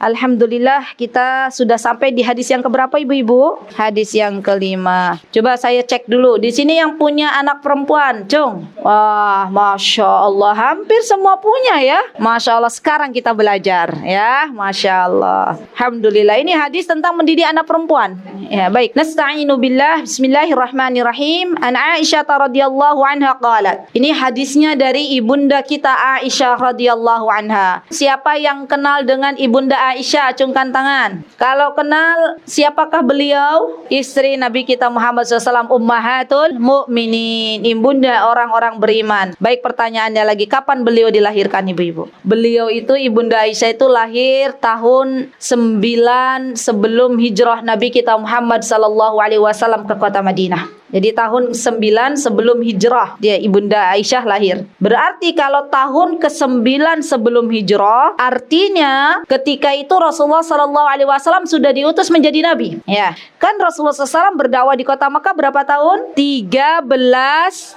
Alhamdulillah kita sudah sampai di hadis yang keberapa ibu-ibu? Hadis yang kelima. Coba saya cek dulu. Di sini yang punya anak perempuan, Cung. Wah, Masya Allah. Hampir semua punya ya. Masya Allah, sekarang kita belajar ya. Masya Allah. Alhamdulillah. Ini hadis tentang mendidik anak perempuan. Ya, baik. Nasta'inu billah. Bismillahirrahmanirrahim. An Aisyah radhiyallahu anha qalat. Ini hadisnya dari ibunda kita Aisyah radhiyallahu anha. Siapa yang kenal dengan ibunda Aisyah, acungkan tangan. Kalau kenal, siapakah beliau? Istri Nabi kita Muhammad SAW, Ummahatul Mukminin, ibunda orang-orang beriman. Baik, pertanyaannya lagi, kapan beliau dilahirkan ibu-ibu? Beliau itu, ibunda Aisyah itu lahir tahun 9 sebelum hijrah Nabi kita Muhammad SAW ke kota Madinah. Jadi tahun 9 sebelum hijrah dia ibunda Aisyah lahir. Berarti kalau tahun ke-9 sebelum hijrah, artinya ketika itu Rasulullah SAW sudah diutus menjadi nabi. Ya, kan Rasulullah SAW berdakwah di kota Makkah berapa tahun? 13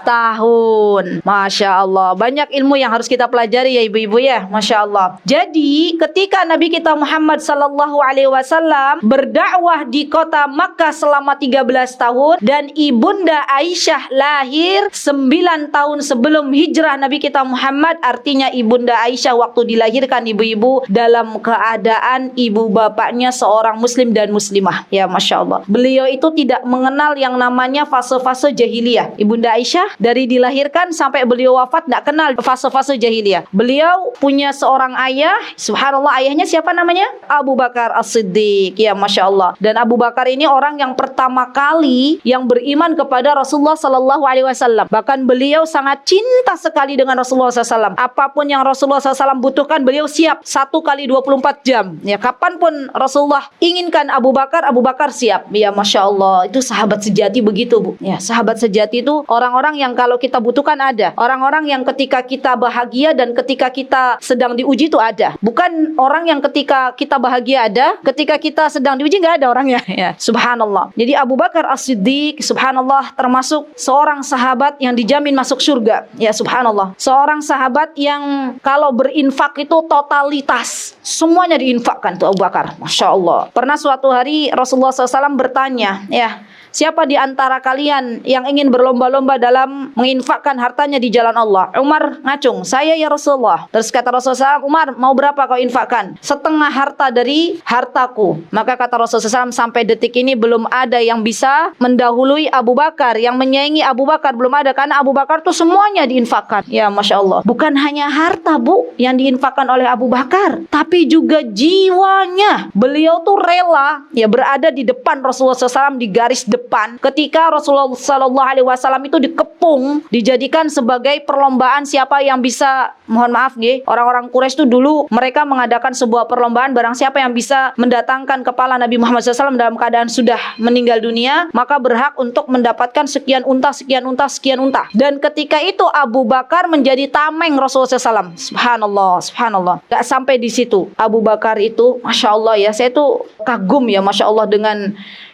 tahun. Masya Allah, banyak ilmu yang harus kita pelajari ya ibu-ibu ya. Masya Allah. Jadi ketika Nabi kita Muhammad SAW berdakwah di kota Makkah selama 13 tahun dan Bunda Aisyah lahir 9 tahun sebelum hijrah Nabi kita Muhammad, artinya ibunda Aisyah waktu dilahirkan ibu-ibu dalam keadaan ibu bapaknya seorang muslim dan muslimah. Ya Masya Allah. Beliau itu tidak mengenal yang namanya fase-fase jahiliyah. Ibunda Aisyah dari dilahirkan sampai beliau wafat tidak kenal fase-fase jahiliyah. Beliau punya seorang ayah, subhanallah, ayahnya siapa namanya? Abu Bakar As-Siddiq. Ya Masya Allah. Dan Abu Bakar ini orang yang pertama kali yang beriman kepada Rasulullah Sallallahu Alaihi Wasallam. Bahkan beliau sangat cinta sekali dengan Rasulullah SAW. Apapun yang Rasulullah SAW butuhkan, beliau siap 1 kali 24 jam. Ya, kapanpun Rasulullah inginkan Abu Bakar siap. Ya, Masya Allah, itu sahabat sejati begitu, Bu. Ya, sahabat sejati itu orang-orang yang kalau kita butuhkan ada. Orang-orang yang ketika kita bahagia dan ketika kita sedang diuji itu ada. Bukan orang yang ketika kita bahagia ada, ketika kita sedang diuji nggak ada orangnya. Ya, subhanallah. Jadi Abu Bakar As-Siddiq, subhanallah, termasuk seorang sahabat yang dijamin masuk surga. Ya subhanallah. Seorang sahabat yang kalau berinfak itu totalitas. Semuanya diinfakkan tuh Abu Bakar. Masya Allah. Pernah suatu hari Rasulullah SAW bertanya, ya, siapa di antara kalian yang ingin berlomba-lomba dalam menginfakkan hartanya di jalan Allah? Umar ngacung, saya ya Rasulullah. Terus kata Rasulullah SAW, Umar mau berapa kau infakkan? Setengah harta dari hartaku. Maka kata Rasulullah SAW, sampai detik ini belum ada yang bisa mendahului Abu Bakar, yang menyaingi Abu Bakar, belum ada. Karena Abu Bakar tuh semuanya diinfakkan. Ya Masya Allah. Bukan hanya harta, Bu, yang diinfakkan oleh Abu Bakar, tapi juga jiwanya. Beliau tuh rela ya berada di depan Rasulullah SAW, di garis depan ketika Rasulullah SAW itu dikepung, dijadikan sebagai perlombaan siapa yang bisa, mohon maaf nih, orang-orang Quraisy itu dulu mereka mengadakan sebuah perlombaan, barang siapa yang bisa mendatangkan kepala Nabi Muhammad SAW dalam keadaan sudah meninggal dunia, maka berhak untuk mendapatkan sekian unta, sekian unta, sekian unta. Dan ketika itu Abu Bakar menjadi tameng Rasulullah SAW. Subhanallah, subhanallah. Gak sampai di situ. Abu Bakar itu, Masya Allah ya, saya tuh kagum ya Masya Allah dengan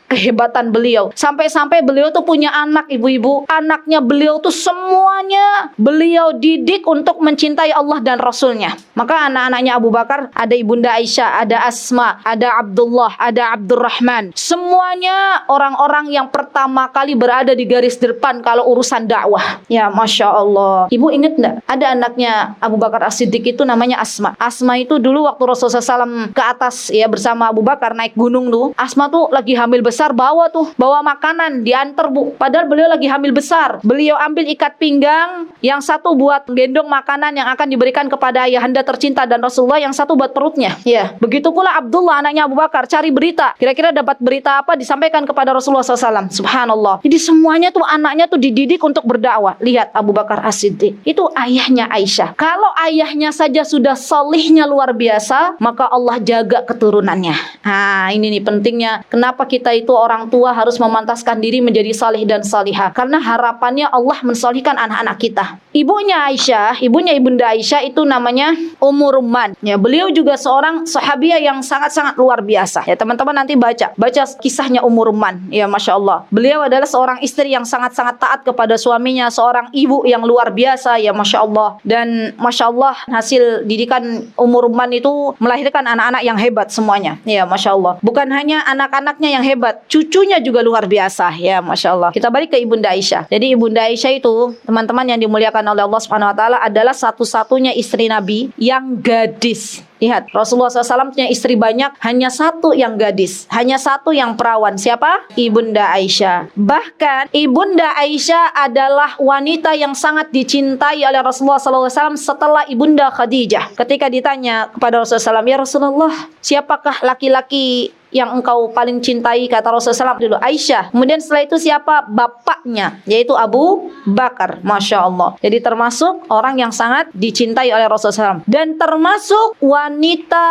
kehebatan beliau. Sampai-sampai beliau tuh punya anak ibu-ibu. Anaknya beliau tuh semuanya beliau didik untuk mencintai Allah dan Rasulnya. Maka anak-anaknya Abu Bakar, ada ibunda Aisyah, ada Asma, ada Abdullah, ada Abdurrahman. Semuanya orang-orang yang pertama kali berada di garis depan kalau urusan dakwah. Ya Masya Allah. Ibu ingat enggak? Ada anaknya Abu Bakar As-Siddiq itu namanya Asma. Asma itu dulu waktu Rasulullah SAW ke atas ya bersama Abu Bakar naik gunung tuh. Asma tuh lagi hamil besar, bawa makanan diantar, Bu, padahal beliau lagi hamil besar. Beliau ambil ikat pinggang, yang satu buat gendong makanan yang akan diberikan kepada ayahanda tercinta dan Rasulullah, yang satu buat perutnya. Ya, begitu pula Abdullah anaknya Abu Bakar cari berita, kira-kira dapat berita apa, disampaikan kepada Rasulullah SAW. Subhanallah. Jadi semuanya tuh anaknya tuh dididik untuk berdakwah. Lihat Abu Bakar As-Siddiq, itu ayahnya Aisyah. Kalau ayahnya saja sudah solihnya luar biasa, maka Allah jaga keturunannya. Nah, ini nih pentingnya kenapa kita itu orang tua harus memantaskan diri menjadi salih dan salihah, karena harapannya Allah mensalihkan anak-anak kita. Ibunya Aisyah, ibunya Ibunda Aisyah itu namanya Ummu Rumman. Ya, beliau juga seorang sahabiah yang sangat-sangat luar biasa. Ya, teman-teman nanti baca kisahnya Ummu Rumman. Ya, Masya Allah. Beliau adalah seorang istri yang sangat-sangat taat kepada suaminya, seorang ibu yang luar biasa. Ya, Masya Allah. Dan Masya Allah, hasil didikan Ummu Rumman itu melahirkan anak-anak yang hebat semuanya. Ya, Masya Allah. Bukan hanya anak-anaknya yang hebat, cucunya juga luar biasa. Ya, Masya Allah. Kita balik ke Ibunda Aisyah. Jadi Ibunda Aisyah itu, teman-teman yang dimuliakan oleh Allah Subhanahu wa taala, adalah satu-satunya istri Nabi yang gadis. Lihat, Rasulullah SAW punya istri banyak, hanya satu yang gadis, hanya satu yang perawan. Siapa? Ibunda Aisyah. Bahkan Ibunda Aisyah adalah wanita yang sangat dicintai oleh Rasulullah SAW setelah Ibunda Khadijah. Ketika ditanya kepada Rasulullah SAW, "Ya Rasulullah, siapakah laki-laki yang engkau paling cintai?" Kata Rasulullah SAW dulu, Aisyah. Kemudian setelah itu siapa? Bapaknya, yaitu Abu Bakar. Masya Allah. Jadi termasuk orang yang sangat dicintai oleh Rasulullah SAW. Dan termasuk wanita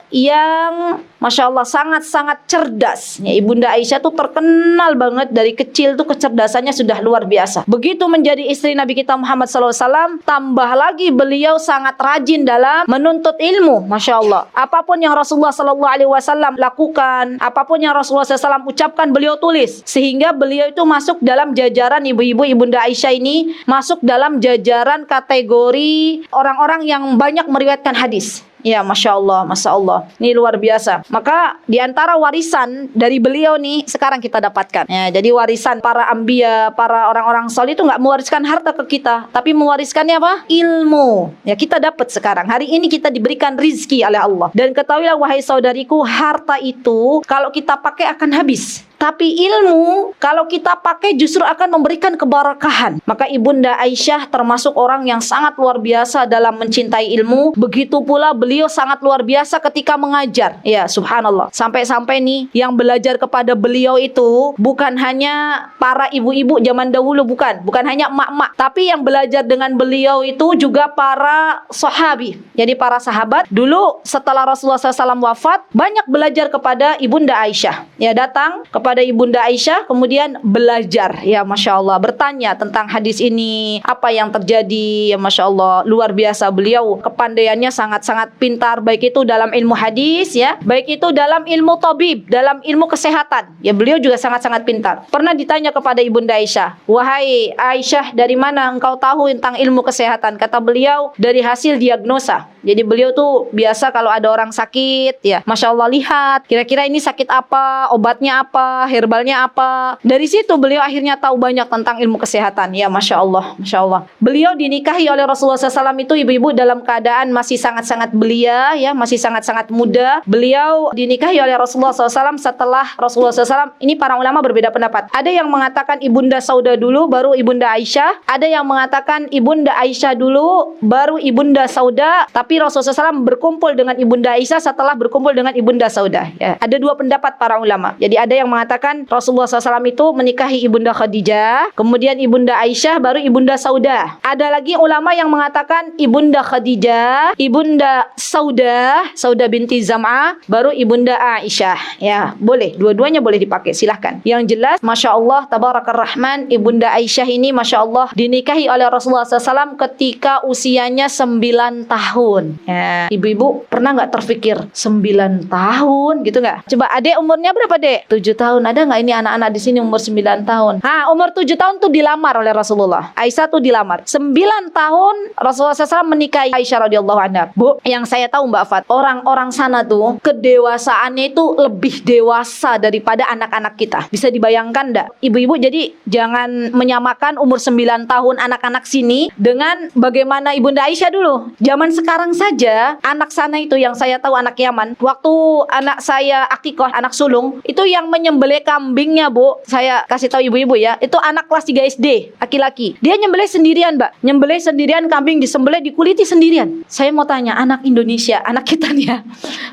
yang Masya Allah sangat-sangat cerdas. Ya, Ibunda Aisyah tuh terkenal banget dari kecil tuh kecerdasannya sudah luar biasa. Begitu menjadi istri Nabi kita Muhammad SAW, tambah lagi beliau sangat rajin dalam menuntut ilmu. Masya Allah. Apapun yang Rasulullah SAW lakukan, apapun yang Rasulullah SAW ucapkan, beliau tulis. Sehingga beliau itu masuk dalam jajaran ibu-ibu Ibunda Aisyah ini, masuk dalam jajaran kategori orang-orang yang banyak meriwayatkan hadis. Ya, Masya Allah, Masya Allah. Ini luar biasa. Maka diantara warisan dari beliau nih sekarang kita dapatkan. Ya, jadi warisan para anbiya, para orang-orang saleh itu nggak mewariskan harta ke kita, tapi mewariskannya apa? Ilmu. Ya, kita dapat sekarang. Hari ini kita diberikan rizki oleh Allah. Dan ketahuilah wahai saudariku, harta itu kalau kita pakai akan habis. Tapi ilmu kalau kita pakai justru akan memberikan keberkahan. Maka Ibunda Aisyah termasuk orang yang sangat luar biasa dalam mencintai ilmu. Begitu pula beliau sangat luar biasa ketika mengajar. Ya, subhanallah. Sampai-sampai nih yang belajar kepada beliau itu bukan hanya para ibu-ibu zaman dahulu, bukan hanya emak-emak, tapi yang belajar dengan beliau itu juga para sahabi. Jadi para sahabat dulu setelah Rasulullah SAW wafat banyak belajar kepada Ibunda Aisyah. Ya, datang kepada Ibunda Aisyah, kemudian belajar, ya Masya Allah, bertanya tentang hadis ini, apa yang terjadi, ya Masya Allah, luar biasa. Beliau kepandaiannya sangat-sangat pintar, baik itu dalam ilmu hadis, ya, baik itu dalam ilmu tabib, dalam ilmu kesehatan, ya beliau juga sangat-sangat pintar. Pernah ditanya kepada Ibunda Aisyah, "Wahai Aisyah, dari mana engkau tahu tentang ilmu kesehatan?" Kata beliau, "Dari hasil diagnosa." Jadi beliau tuh biasa kalau ada orang sakit, ya Masya Allah, lihat kira-kira ini sakit apa, obatnya apa, herbalnya apa. Dari situ beliau akhirnya tahu banyak tentang ilmu kesehatan. Ya Masya Allah, Masya Allah. Beliau dinikahi oleh Rasulullah SAW itu ibu-ibu dalam keadaan masih sangat-sangat belia, ya masih sangat-sangat muda. Beliau dinikahi oleh Rasulullah SAW setelah Rasulullah SAW. Ini para ulama berbeda pendapat. Ada yang mengatakan Ibunda Sauda dulu, baru Ibunda Aisyah. Ada yang mengatakan Ibunda Aisyah dulu, baru Ibunda Sauda. Tapi Rasulullah SAW berkumpul dengan Ibunda Aisyah setelah berkumpul dengan Ibunda Sauda. Ya, ada dua pendapat para ulama. Jadi ada yang mengatakan Rasulullah SAW itu menikahi Ibunda Khadijah, kemudian Ibunda Aisyah, baru Ibunda Sauda. Ada lagi ulama yang mengatakan Ibunda Khadijah, Ibunda Sauda binti Zam'ah, baru Ibunda Aisyah. Ya, boleh, dua-duanya boleh dipakai, silahkan. Yang jelas, Masya Allah, Tabarakar Rahman, Ibunda Aisyah ini Masya Allah dinikahi oleh Rasulullah SAW ketika usianya 9 tahun. Ya, ibu-ibu pernah nggak terfikir 9 tahun gitu nggak? Coba adek umurnya berapa dek? 7 tahun. Ada nggak ini anak-anak di sini umur 9 tahun? Umur 7 tahun tuh dilamar oleh Rasulullah. Aisyah tuh dilamar. 9 tahun Rasulullah SAW menikahi Aisyah radhiyallahu anha. Bu, yang saya tahu Mbak Fat, orang-orang sana tuh kedewasaannya itu lebih dewasa daripada anak-anak kita. Bisa dibayangkan nggak? Ibu-ibu jadi jangan menyamakan umur 9 tahun anak-anak sini dengan bagaimana Ibunda Aisyah dulu. Zaman sekarang saja anak sana itu yang saya tahu anak Yaman, waktu anak saya akikoh, anak sulung, itu yang menyembelih kambingnya Bu, saya kasih tahu ibu-ibu ya, itu anak kelas 3 SD, laki-laki. Dia nyembelih sendirian Mbak, nyembelih sendirian kambing, disembelih, dikuliti sendirian. Saya mau tanya, anak Indonesia, anak kita nih ya,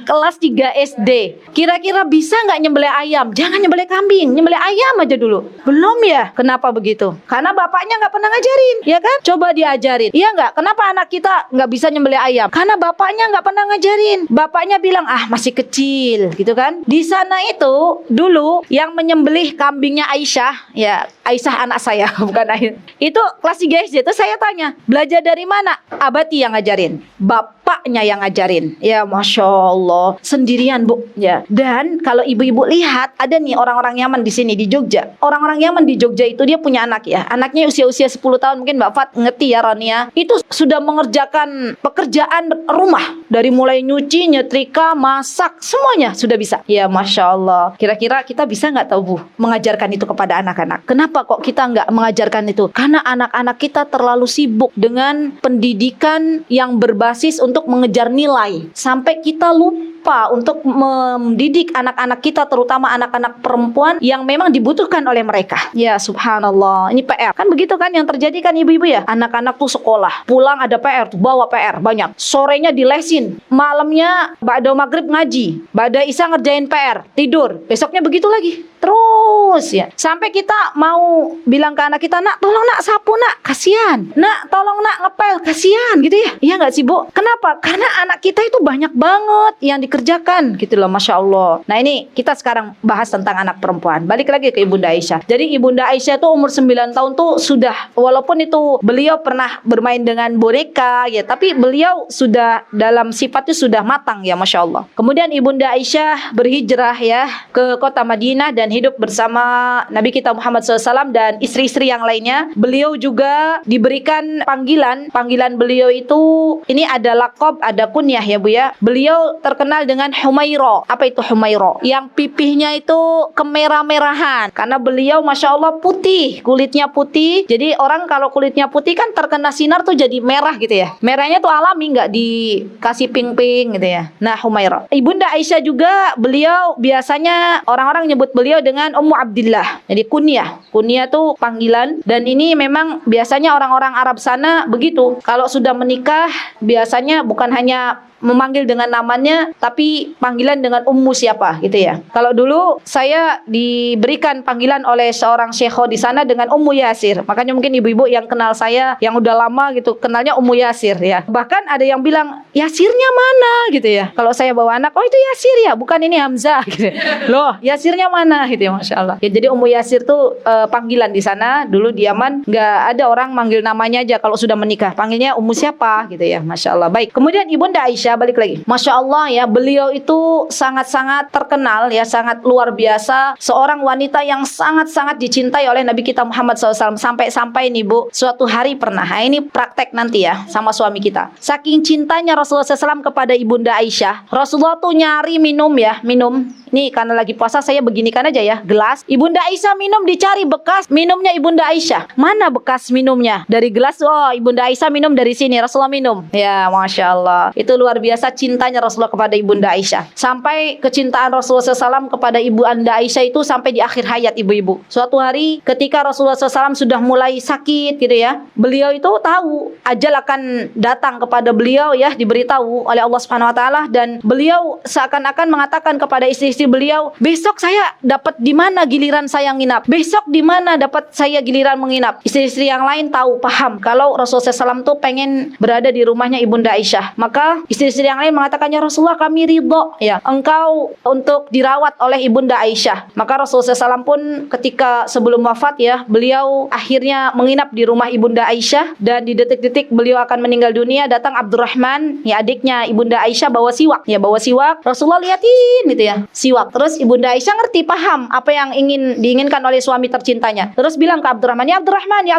kelas 3 SD, kira-kira bisa nggak nyembelih ayam? Jangan nyembelih kambing, nyembelih ayam aja dulu. Belum ya? Kenapa begitu? Karena bapaknya nggak pernah ngajarin, ya kan? Coba diajarin. Iya nggak? Kenapa anak kita nggak bisa nyembelih ayam? Karena bapaknya nggak pernah ngajarin. Bapaknya bilang, masih kecil, gitu kan? Di sana itu dulu yang menyembelih kambingnya Aisyah, ya Aisyah anak saya, bukan Aisyah. Itu kelas 3 SD. Itu saya tanya, belajar dari mana? Abati yang ngajarin, bapaknya yang ngajarin. Ya Masya Allah, sendirian Bu. Ya. Dan kalau ibu-ibu lihat, ada nih orang-orang Yaman di sini di Jogja. Orang-orang Yaman di Jogja itu dia punya anak ya. Anaknya usia-usia 10 tahun, mungkin Mbak Fat ngerti ya Ronia. Itu sudah mengerjakan pekerjaan rumah. Dari mulai nyuci, nyetrika, masak, semuanya sudah bisa. Ya Masya Allah. Kira-kira kita bisa nggak tahu Bu, mengajarkan itu kepada anak-anak? Kenapa kok kita nggak mengajarkan itu? Karena anak-anak kita terlalu sibuk dengan pendidikan yang berbasis untuk mengejar nilai. Sampai kita lupa untuk mendidik anak-anak kita, terutama anak-anak perempuan yang memang dibutuhkan oleh mereka. Ya subhanallah, ini PR. Kan begitu kan yang terjadi kan ibu-ibu ya? Anak-anak tuh sekolah, pulang ada PR, tuh bawa PR banyak. Sorenya dilesin, malamnya ba'da maghrib ngaji, ba'da isya ngerjain PR, tidur. Besoknya begitu lagi. Terus ya. Sampai kita mau bilang ke anak kita, nak tolong nak sapu nak, kasihan. Nak tolong nak ngepel, kasihan gitu ya. Iya nggak sih Bu? Kenapa? Karena anak kita itu banyak banget yang dikerjakan gitu loh, Masya Allah. Nah ini kita sekarang bahas tentang anak perempuan. Balik lagi ke Ibunda Aisyah. Jadi Ibunda Aisyah tuh umur 9 tahun tuh sudah, walaupun itu beliau pernah bermain dengan boneka ya, tapi beliau sudah dalam sifatnya sudah matang ya, Masya Allah. Kemudian Ibunda Aisyah berhijrah ya ke kota Madinah dan hidup bersama Nabi kita Muhammad SAW dan istri-istri yang lainnya. Beliau juga diberikan panggilan beliau itu, ini ada laqab, ada kunyah ya Bu ya. Beliau terkenal dengan Humaira. Apa itu Humaira? Yang pipihnya itu kemerah-merahan, karena beliau Masya Allah putih, kulitnya putih. Jadi orang kalau kulitnya putih kan terkena sinar tuh jadi merah gitu ya. Merahnya tuh alami, nggak dikasih pink-pink gitu ya. Nah Humaira. Ibunda Aisyah juga, beliau biasanya orang-orang nyebut beliau dengan Ummu Abdillah. Jadi kunyah. Kunyah tuh panggilan, dan ini memang biasanya orang-orang Arab sana begitu. Kalau sudah menikah biasanya bukan hanya memanggil dengan namanya, tapi panggilan dengan ummu siapa gitu ya. Kalau dulu saya diberikan panggilan oleh seorang syekho di sana dengan Ummu Yasir. Makanya mungkin ibu-ibu yang kenal saya yang udah lama gitu kenalnya Ummu Yasir ya. Bahkan ada yang bilang, Yasirnya mana gitu ya. Kalau saya bawa anak, oh itu Yasir ya, bukan ini Hamzah gitu. Loh, Yasirnya mana gitu ya, Masya Allah. Ya, jadi Ummu Yasir tuh panggilan di sana. Dulu di Yaman nggak ada orang manggil namanya aja kalau sudah menikah. Panggilnya Ummu siapa gitu ya, Masya Allah. Baik. Kemudian Ibunda Aisyah, balik lagi. Masya Allah ya, beliau itu sangat-sangat terkenal ya, sangat luar biasa. Seorang wanita yang sangat-sangat dicintai oleh Nabi kita Muhammad SAW. Sampai-sampai nih Bu, suatu hari pernah, ini praktek nanti ya sama suami kita. Saking cintanya Rasulullah SAW kepada Ibunda Aisyah, Rasulullah tuh nyari minum. Nih karena lagi puasa saya beginikan aja ya, gelas. Ibunda Aisyah minum, dicari bekas minumnya Ibunda Aisyah. Mana bekas minumnya? Dari gelas, oh Ibunda Aisyah minum dari sini, Rasulullah minum. Ya Masya Allah, itu luar biasa cintanya Rasulullah kepada Ibunda Aisyah. Sampai kecintaan Rasulullah SAW kepada Ibunda Aisyah itu sampai di akhir hayat ibu-ibu. Suatu hari ketika Rasulullah SAW sudah mulai sakit gitu ya, beliau itu tahu ajal akan datang kepada beliau ya, diberitahu oleh Allah Subhanahu Wa Taala, dan beliau seakan-akan mengatakan kepada istri-istri beliau, besok saya dapat di mana giliran saya nginap, besok di mana dapat saya giliran menginap. Istri-istri yang lain tahu, paham kalau Rasulullah SAW tuh pengen berada di rumahnya Ibunda Aisyah. Maka istri-istri yang lain mengatakan, ya Rasulullah kami ridho ya engkau untuk dirawat oleh Ibunda Aisyah. Maka Rasulullah SAW pun ketika sebelum wafat ya, beliau akhirnya menginap di rumah Ibunda Aisyah, dan di detik-detik beliau akan meninggal dunia datang Abdurrahman ya, adiknya Ibunda Aisyah, bawa siwak ya, bawa siwak. Rasulullah liatin gitu ya, siwak. Terus Ibunda Aisyah ngerti, paham apa yang diinginkan oleh suami tercintanya. Terus bilang ke Abdurrahman, ya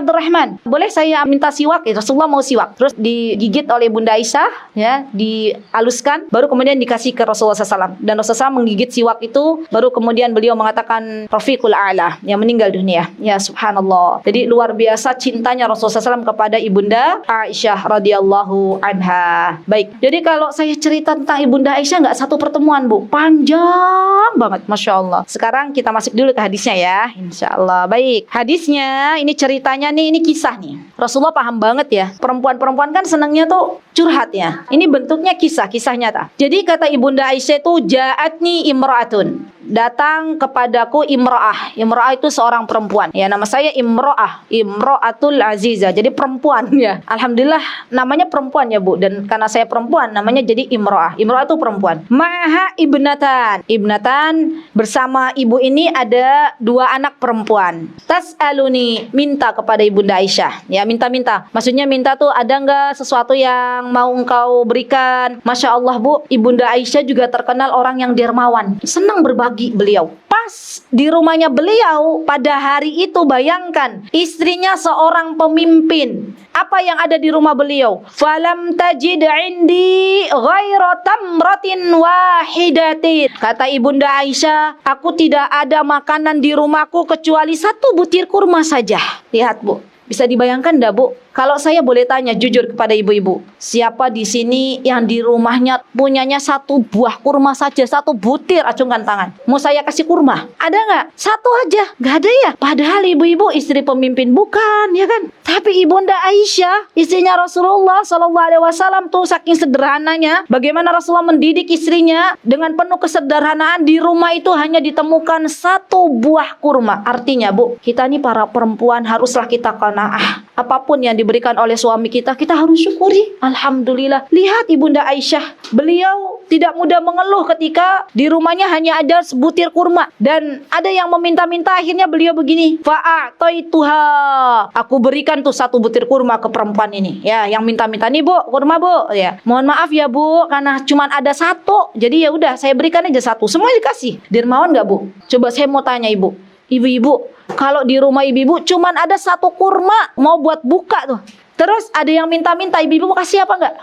Abdurrahman, boleh saya minta siwak? Ya, Rasulullah mau siwak. Terus digigit oleh Ibunda Aisyah ya, dihaluskan, baru kemudian dikasih ke Rasulullah SAW. Dan Rasulullah SAW menggigit siwak itu, baru kemudian beliau mengatakan Rafiqul A'la, yang meninggal dunia. Ya subhanallah. Jadi luar biasa cintanya Rasulullah SAW kepada Ibunda Aisyah radhiyallahu anha. Baik, jadi kalau saya cerita tentang Ibunda Aisyah nggak satu pertemuan Bu, panjang banget, Masya Allah. Sekarang kita masuk dulu ke hadisnya ya, Insya Allah. Baik, hadisnya ini ceritanya nih, ini kisah nih. Rasulullah paham banget ya, perempuan-perempuan kan senangnya tuh curhat ya. Ini bentuknya kisah nyata. Jadi kata Ibunda Aisyah itu, ja'atni imra'atun, datang kepadaku imra'ah. Imra'ah itu seorang perempuan. Ya, nama saya Imra'ah, Imra'atul Azizah. Jadi perempuan ya. Alhamdulillah namanya perempuan ya, Bu. Dan karena saya perempuan namanya jadi Imra'ah. Imra'ah itu perempuan. Ma'aha ibnatan. Ibnatan, bersama ibu ini ada 2 anak perempuan. Tas'aluni, minta kepada Ibunda Aisyah. Ya, minta-minta. Maksudnya minta tuh, ada enggak sesuatu yang mau engkau berikan? Masya Allah, Bu, Ibunda Aisyah juga terkenal orang yang dermawan. Senang berbagi beliau. Pas di rumahnya beliau pada hari itu, bayangkan, istrinya seorang pemimpin. Apa yang ada di rumah beliau? Falam tajid indi ghaira tamratin wahidatin. Kata Ibunda Aisyah, aku tidak ada makanan di rumahku kecuali 1 butir kurma saja. Lihat, Bu. Bisa dibayangkan enggak, Bu? Kalau saya boleh tanya jujur kepada ibu-ibu, siapa di sini yang di rumahnya punyanya 1 buah kurma saja, 1 butir, acungkan tangan. Mau saya kasih kurma? Ada nggak? 1 aja? Nggak ada ya? Padahal ibu-ibu istri pemimpin bukan, ya kan? Tapi Ibunda Aisyah, istrinya Rasulullah SAW tuh saking sederhananya, bagaimana Rasulullah mendidik istrinya dengan penuh kesederhanaan. Di rumah itu hanya ditemukan 1 buah kurma. Artinya, Bu, kita nih para perempuan haruslah kita qanaah. Apapun yang diberikan oleh suami kita, kita harus syukuri. Alhamdulillah. Lihat Ibunda Aisyah, beliau tidak mudah mengeluh ketika di rumahnya hanya ada sebutir kurma. Dan ada yang meminta-minta, akhirnya beliau begini, fa'a'taituha, aku berikan tuh 1 butir kurma ke perempuan ini. Ya, yang minta-minta, nih Bu, kurma Bu. Ya, mohon maaf ya Bu, karena cuma ada 1. Jadi ya udah, saya berikan aja 1. Semua dikasih. Dermawan nggak, Bu? Coba saya mau tanya Ibu. Ibu-ibu, kalau di rumah ibu-ibu cuman ada 1 kurma mau buat buka tuh. Terus ada yang minta-minta, ibu-ibu mau kasih apa enggak?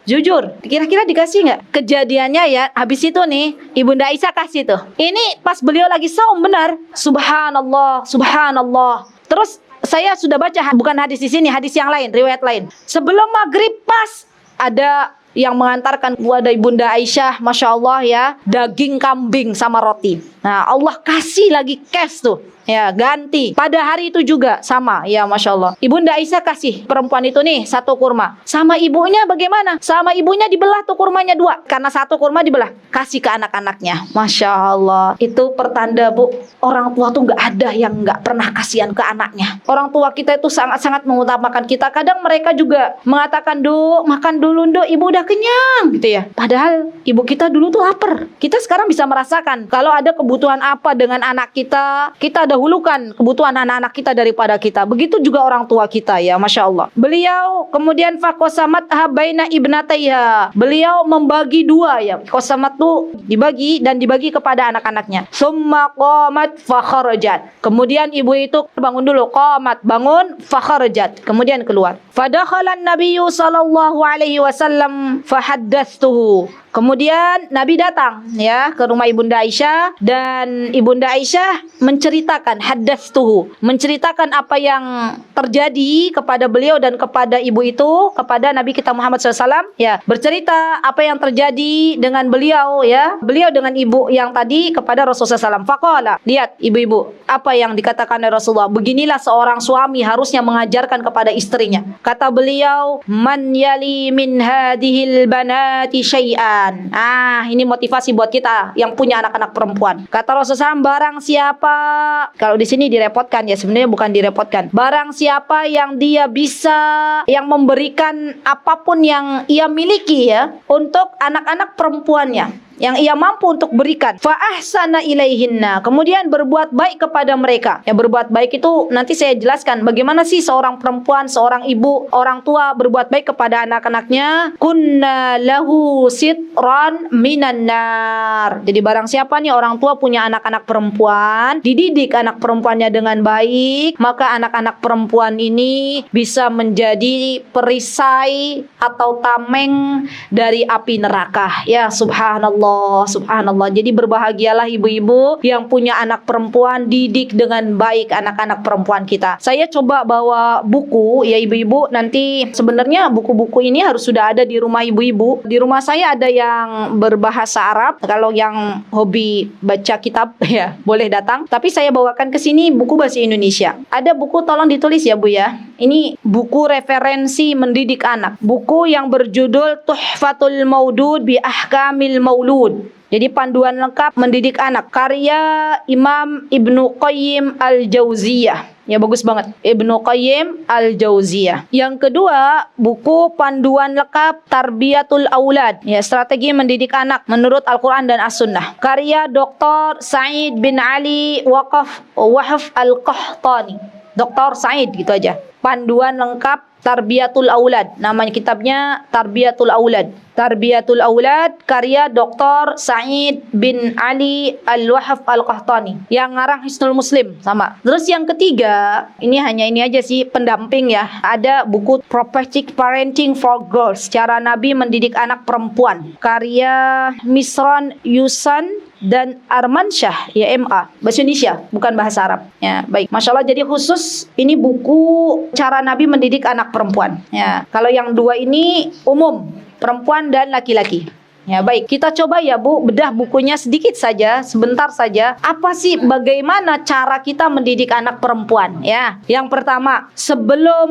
Jujur, kira-kira dikasih nggak? Kejadiannya ya, habis itu nih, Ibunda Aisyah kasih tuh. Ini pas beliau lagi saum, benar. Subhanallah, subhanallah. Terus saya sudah baca, bukan hadis di sini, hadis yang lain, riwayat lain. Sebelum maghrib pas ada yang mengantarkan kepada Ibunda Aisyah, Masya Allah ya, daging kambing sama roti. Nah, Allah kasih lagi cash tuh. Ya, ganti. Pada hari itu juga sama. Ya, Masya Allah. Ibunda Aisyah kasih perempuan itu nih 1 kurma. Sama ibunya bagaimana? Sama ibunya dibelah tuh kurmanya 2. Karena 1 kurma dibelah. Kasih ke anak-anaknya. Masya Allah. Itu pertanda, Bu. Orang tua tuh nggak ada yang nggak pernah kasihan ke anaknya. Orang tua kita itu sangat-sangat mengutamakan kita. Kadang mereka juga mengatakan, "Duk, makan dulu, Duk. Ibu udah kenyang." Gitu ya. Padahal ibu kita dulu tuh lapar. Kita sekarang bisa merasakan kalau ada kebutuhan apa dengan anak kita, kita dahulukan kebutuhan anak-anak kita daripada kita. Begitu juga orang tua kita ya, Masya Allah. Beliau kemudian fakosamat baina ibnataiha. Beliau membagi 2 ya. Kosamat tuh dibagi dan dibagi kepada anak-anaknya. Summa qamat fakharajat. Kemudian ibu itu bangun dulu. Qamat, bangun, fakharajat. Kemudian keluar. Fadakhalan Nabiyyu sallallahu alaihi wasallam fahaddatstuhu. Kemudian Nabi datang ya ke rumah Ibunda Aisyah, dan Ibunda Aisyah menceritakan, haddatstuhu, menceritakan apa yang terjadi kepada beliau dan kepada ibu itu, kepada Nabi kita Muhammad SAW ya, bercerita apa yang terjadi dengan beliau ya, beliau dengan ibu yang tadi kepada Rasulullah SAW. Faqala, lihat ibu-ibu, apa yang dikatakan oleh Rasulullah, beginilah seorang suami harusnya mengajarkan kepada istrinya. Kata beliau, man yali min hadhil banati syai'an. Ini motivasi buat kita yang punya anak-anak perempuan. Kata Rasulullah SAW, barang siapa, kalau di sini direpotkan ya, sebenarnya bukan direpotkan. Barang siapa yang dia bisa, yang memberikan apapun yang ia miliki ya, untuk anak-anak perempuannya, yang ia mampu untuk berikan, fa ahsana ilaihinna, kemudian berbuat baik kepada mereka. Ya, berbuat baik itu nanti saya jelaskan bagaimana sih seorang perempuan, seorang ibu, orang tua berbuat baik kepada anak-anaknya. Kunna lahu sitran minan nar. Jadi barang siapa nih orang tua punya anak-anak perempuan, dididik anak perempuannya dengan baik, maka anak-anak perempuan ini bisa menjadi perisai atau tameng dari api neraka. Ya, subhanallah. Subhanallah. Jadi berbahagialah ibu-ibu yang punya anak perempuan, didik dengan baik anak-anak perempuan kita. Saya coba bawa buku ya ibu-ibu, nanti sebenarnya buku-buku ini harus sudah ada di rumah ibu-ibu. Di rumah saya ada yang berbahasa Arab. Kalau yang hobi baca kitab ya boleh datang. Tapi saya bawakan ke sini buku bahasa Indonesia. Ada buku, tolong ditulis ya Bu ya. Ini buku referensi mendidik anak. Buku yang berjudul Tuhfatul Maudud bi Ahkamil Maulud. Jadi panduan lengkap mendidik anak, karya Imam Ibnu Qayyim Al-Jauziyah. Ya, bagus banget. Ibnu Qayyim Al-Jauziyah. Yang kedua, buku panduan lengkap Tarbiyatul Aulad. Ya, strategi mendidik anak menurut Al-Quran dan As-Sunnah. Karya Dr. Sa'id bin Ali Wahf Al-Qahtani. Dr. Sa'id, gitu aja. Panduan lengkap Tarbiyatul Aulad. Namanya kitabnya Tarbiyatul Aulad. Tarbiyatul Aulad karya Dr. Sa'id bin Ali Al-Wahf Al-Qahtani. Yang ngarang Hisnul Muslim sama. Terus yang ketiga, ini hanya ini aja sih pendamping ya. Ada buku Prophetic Parenting for Girls, cara Nabi mendidik anak perempuan. Karya Misran Yusan dan Armansyah, ya MA, bahasa Indonesia, bukan bahasa Arab. Ya, baik. Masya Allah, jadi khusus ini buku cara Nabi mendidik anak perempuan. Ya, kalau yang dua ini umum, perempuan dan laki-laki. Ya, baik. Kita coba ya Bu, bedah bukunya sedikit saja, sebentar saja. Apa sih, bagaimana cara kita mendidik anak perempuan? Ya, yang pertama, sebelum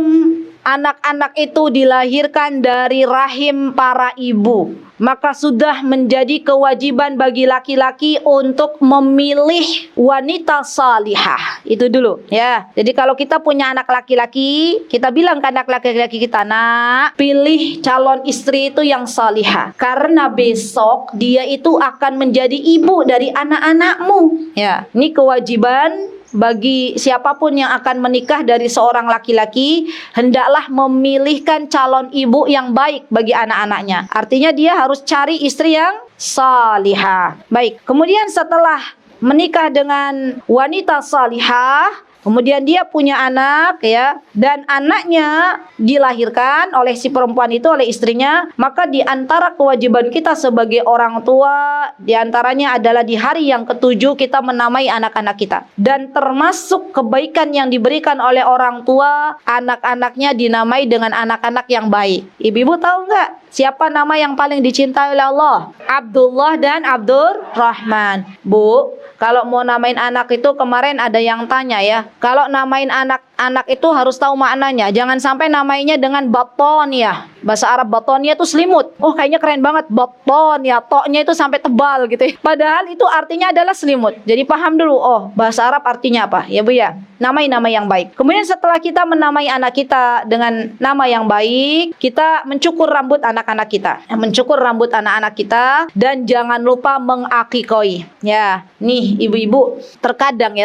anak-anak itu dilahirkan dari rahim para ibu, maka sudah menjadi kewajiban bagi laki-laki untuk memilih wanita salihah. Itu dulu ya. Jadi kalau kita punya anak laki-laki, kita bilang ke anak laki-laki kita, nak, pilih calon istri itu yang salihah, karena besok dia itu akan menjadi ibu dari anak-anakmu. Ya, ini kewajiban bagi siapapun yang akan menikah dari seorang laki-laki, hendaklah memilihkan calon ibu yang baik bagi anak-anaknya. Artinya dia harus cari istri yang salihah. Baik, kemudian setelah menikah dengan wanita salihah, kemudian dia punya anak ya, dan anaknya dilahirkan oleh si perempuan itu, oleh istrinya, maka di antara kewajiban kita sebagai orang tua, di antaranya adalah di hari yang ketujuh kita menamai anak-anak kita. Dan termasuk kebaikan yang diberikan oleh orang tua, anak-anaknya dinamai dengan anak-anak yang baik. Ibu-ibu tahu nggak siapa nama yang paling dicintai oleh Allah? Abdullah dan Abdurrahman. Bu, kalau mau namain anak itu, kemarin ada yang tanya ya, kalau namain anak itu harus tahu maknanya. Jangan sampai namainya dengan baton ya. Bahasa Arab batonia itu selimut. Oh, kayaknya keren banget baton ya. Toknya itu sampai tebal gitu ya. Padahal itu artinya adalah selimut. Jadi paham dulu, oh bahasa Arab artinya apa ya Bu ya. Namai nama yang baik. Kemudian setelah kita menamai anak kita dengan nama yang baik, kita mencukur rambut anak-anak kita. Mencukur rambut anak-anak kita, dan jangan lupa mengakikoi. Ya, nih ibu-ibu, terkadang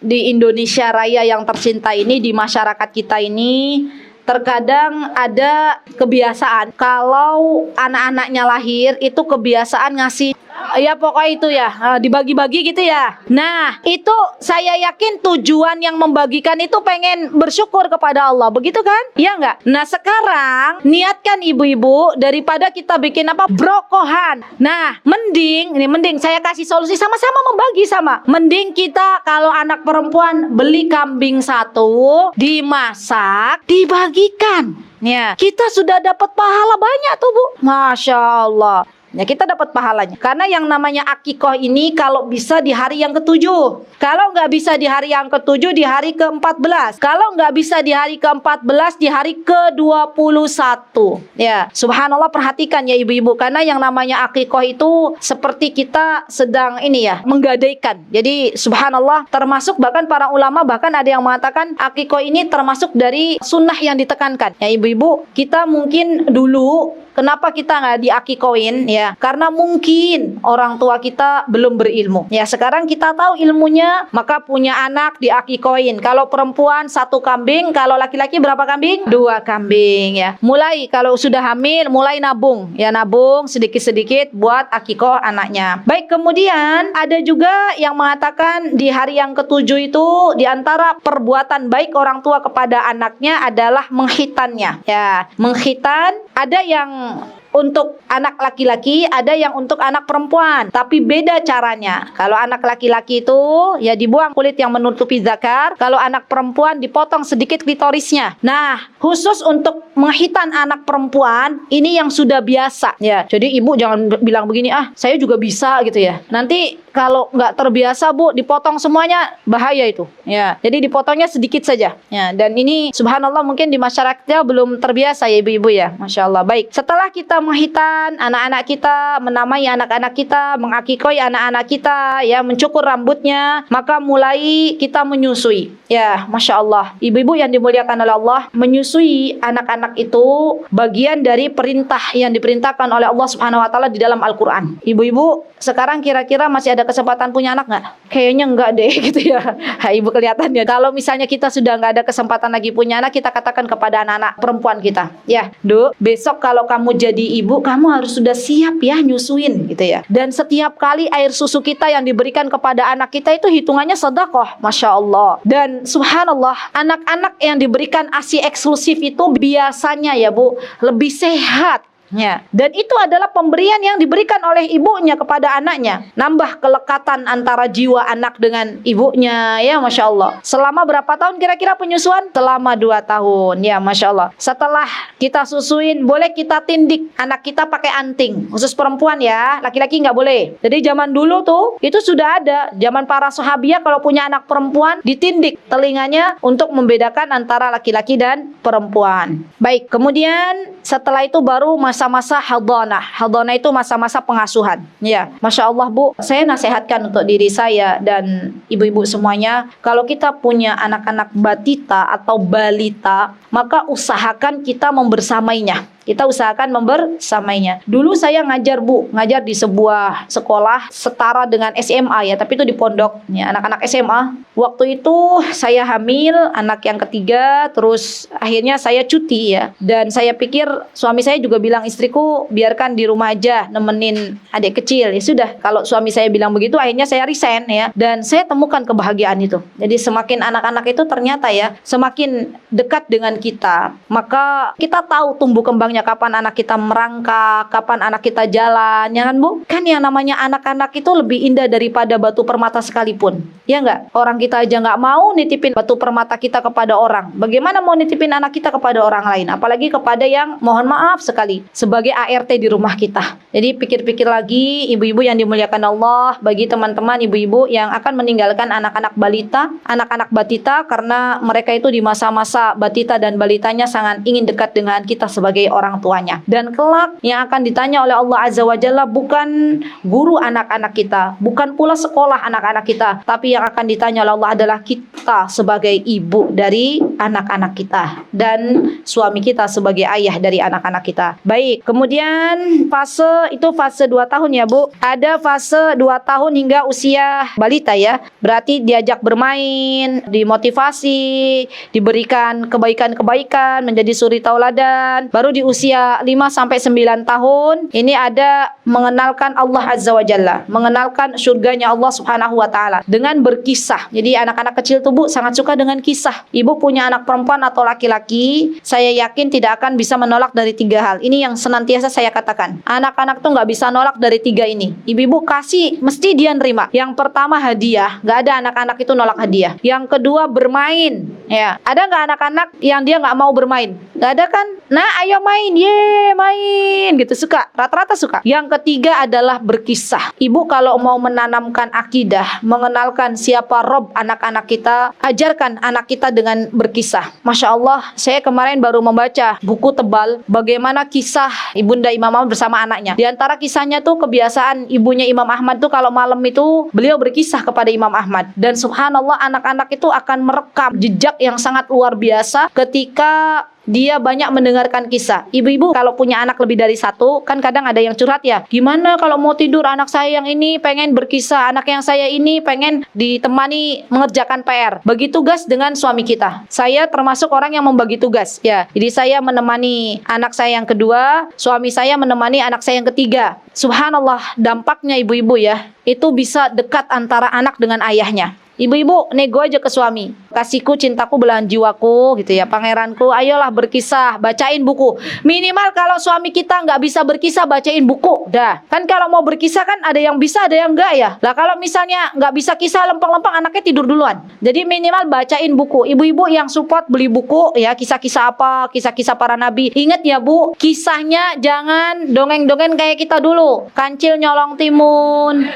di Indonesia Raya yang tercinta ini, di masyarakat kita ini, terkadang ada kebiasaan kalau anak-anaknya lahir itu kebiasaan ngasih, ya pokoknya itu ya, dibagi-bagi gitu ya. Nah, itu saya yakin tujuan yang membagikan itu pengen bersyukur kepada Allah, begitu kan? Ya enggak? Nah, sekarang niatkan ibu-ibu, daripada kita bikin apa, brokohan. Nah, mending saya kasih solusi, sama-sama membagi sama. Mending kita kalau anak perempuan beli kambing satu, dimasak, dibagikan. Ya, kita sudah dapat pahala banyak tuh Bu. Masya Allah. Ya, kita dapat pahalanya. Karena yang namanya akikoh ini kalau bisa di hari yang ketujuh. Kalau nggak bisa di hari yang ketujuh, di hari ke-14. Kalau nggak bisa di hari ke-14, di hari ke-21. Ya, subhanallah, perhatikan ya ibu-ibu. Karena yang namanya akikoh itu seperti kita sedang ini ya, menggadaikan. Jadi subhanallah, termasuk bahkan para ulama, bahkan ada yang mengatakan akikoh ini termasuk dari sunnah yang ditekankan. Ya ibu-ibu, kita mungkin dulu kenapa kita nggak diakikoin ya? Karena mungkin orang tua kita belum berilmu. Ya, sekarang kita tahu ilmunya, maka punya anak diakikoin. Kalau perempuan 1 kambing, kalau laki-laki berapa kambing? 2 kambing ya. Mulai kalau sudah hamil, mulai nabung. Ya, nabung sedikit-sedikit buat akikoh anaknya. Baik, kemudian ada juga yang mengatakan di hari yang ketujuh itu, di antara perbuatan baik orang tua kepada anaknya adalah menghitannya. Ya, menghitan ada yang untuk anak laki-laki, ada yang untuk anak perempuan, tapi beda caranya. Kalau anak laki-laki itu ya dibuang kulit yang menutupi zakar, kalau anak perempuan dipotong sedikit klitorisnya. Nah, khusus untuk menghitan anak perempuan ini yang sudah biasa ya. Jadi ibu jangan bilang begini, ah saya juga bisa gitu ya. Nanti kalau nggak terbiasa Bu, dipotong semuanya, bahaya itu ya. Jadi dipotongnya sedikit saja ya. Dan ini subhanallah mungkin di masyarakatnya belum terbiasa ya ibu-ibu ya. Masya Allah. Baik, setelah kita kita menghitan anak-anak kita, menamai anak-anak kita, mengakikoi anak-anak kita, ya, mencukur rambutnya, maka mulai kita menyusui. Ya, Masya Allah. Ibu-ibu yang dimuliakan oleh Allah, menyusui anak-anak itu bagian dari perintah yang diperintahkan oleh Allah Subhanahu wa taala di dalam Al-Qur'an. Ibu-ibu, sekarang kira-kira masih ada kesempatan punya anak nggak? Kayaknya enggak deh gitu ya. Ibu kelihatannya. Kalau misalnya kita sudah nggak ada kesempatan lagi punya anak, kita katakan kepada anak-anak perempuan kita, ya, Duk, besok kalau kamu jadi ibu, kamu harus sudah siap ya nyusuin gitu ya. Dan setiap kali air susu kita yang diberikan kepada anak kita itu hitungannya sedekah, Masya Allah. Dan subhanallah, anak-anak yang diberikan ASI eksklusif itu biasanya ya Bu, lebih sehat. Ya. Dan itu adalah pemberian yang diberikan oleh ibunya kepada anaknya. Nambah kelekatan antara jiwa anak dengan ibunya, ya Masya Allah. Selama berapa tahun kira-kira penyusuan? Selama 2 tahun, ya Masya Allah. Setelah kita susuin, boleh kita tindik anak kita pakai anting. Khusus perempuan ya, laki-laki nggak boleh. Jadi zaman dulu tuh, itu sudah ada. Zaman para sahabiah kalau punya anak perempuan, ditindik telinganya untuk membedakan antara laki-laki dan perempuan. Baik, kemudian setelah itu baru masa-masa hadhanah. Hadhanah itu masa-masa pengasuhan. Ya, Masya Allah Bu, saya nasihatkan untuk diri saya dan ibu-ibu semuanya, kalau kita punya anak-anak batita atau balita, maka usahakan kita membersamainya. Kita usahakan membersamainya. Dulu saya ngajar Bu, ngajar di sebuah sekolah setara dengan SMA ya, tapi itu di pondok ya, anak-anak SMA. Waktu itu saya hamil anak yang ketiga, terus akhirnya saya cuti ya. Dan saya pikir suami saya juga bilang, istriku biarkan di rumah aja nemenin adik kecil. Ya sudah, kalau suami saya bilang begitu, akhirnya saya resign ya. Dan saya temukan kebahagiaan itu. Jadi semakin anak-anak itu ternyata ya, semakin dekat dengan kita, maka kita tahu tumbuh kembangnya, kapan anak kita merangkak, kapan anak kita jalan, ya kan Bu? Kan yang namanya anak-anak itu lebih indah daripada batu permata sekalipun, ya enggak? Orang kita aja nggak mau nitipin batu permata kita kepada orang, bagaimana mau nitipin anak kita kepada orang lain? Apalagi kepada yang mohon maaf sekali sebagai ART di rumah kita. Jadi pikir-pikir lagi, ibu-ibu yang dimuliakan Allah, bagi teman-teman ibu-ibu yang akan meninggalkan anak-anak balita, anak-anak batita, karena mereka itu di masa-masa batita dan balitanya sangat ingin dekat dengan kita sebagai orang tuanya. Dan kelak yang akan ditanya oleh Allah Azza wa Jalla bukan guru anak-anak kita, bukan pula sekolah anak-anak kita, tapi yang akan ditanya oleh Allah adalah kita sebagai ibu dari anak-anak kita dan suami kita sebagai ayah dari anak-anak kita. Baik, kemudian fase itu fase 2 tahun ya Bu. Ada fase 2 tahun hingga usia balita ya. Berarti diajak bermain, dimotivasi, diberikan kebaikan-kebaikan, menjadi suri tauladan. Baru di usia 5 sampai 9 tahun ini ada mengenalkan Allah Azza wa Jalla, mengenalkan surganya Allah Subhanahu wa taala dengan berkisah. Jadi anak-anak kecil tuh Bu sangat suka dengan kisah. Ibu punya anak perempuan atau laki-laki, saya yakin tidak akan bisa menolak dari 3 hal. Ini yang senantiasa saya katakan. Anak-anak tuh nggak bisa nolak dari 3 ini. Ibu-ibu kasih, mesti dia nerima. Yang pertama hadiah, nggak ada anak-anak itu nolak hadiah. Yang kedua bermain. Ya, ada nggak anak-anak yang dia nggak mau bermain? Nggak ada kan? Nah, ayo main, ye main, gitu suka. Rata-rata suka. Yang ketiga adalah berkisah. Ibu kalau mau menanamkan akidah, mengenalkan siapa Rob anak-anak kita, ajarkan anak kita dengan berkisah. Masya Allah, saya kemarin baru membaca buku tebal bagaimana kisah Ibunda Imam Ahmad bersama anaknya. Di antara kisahnya tuh kebiasaan ibunya Imam Ahmad tuh kalau malam itu beliau berkisah kepada Imam Ahmad. Dan subhanallah anak-anak itu akan merekam jejak yang sangat luar biasa ketika dia banyak mendengarkan kisah. Ibu-ibu kalau punya anak lebih dari 1, kan kadang ada yang curhat ya, gimana kalau mau tidur anak saya yang ini pengen berkisah, anak yang saya ini pengen ditemani mengerjakan PR. Bagi tugas dengan suami kita. Saya termasuk orang yang membagi tugas ya. Jadi saya menemani anak saya yang kedua, suami saya menemani anak saya yang ketiga. Subhanallah, dampaknya ibu-ibu ya, itu bisa dekat antara anak dengan ayahnya. Ibu-ibu nego aja ke suami, kasihku, cintaku, belahan jiwaku gitu ya, pangeranku, ayolah berkisah, bacain buku. Minimal kalau suami kita nggak bisa berkisah, bacain buku. Dah, kan kalau mau berkisah kan ada yang bisa, ada yang enggak ya. Lah kalau misalnya nggak bisa kisah lempeng-lempeng, anaknya tidur duluan. Jadi minimal bacain buku. Ibu-ibu yang support beli buku ya, kisah-kisah apa, kisah-kisah para nabi. Ingat ya Bu, kisahnya jangan dongeng-dongeng kayak kita dulu, kancil nyolong timun,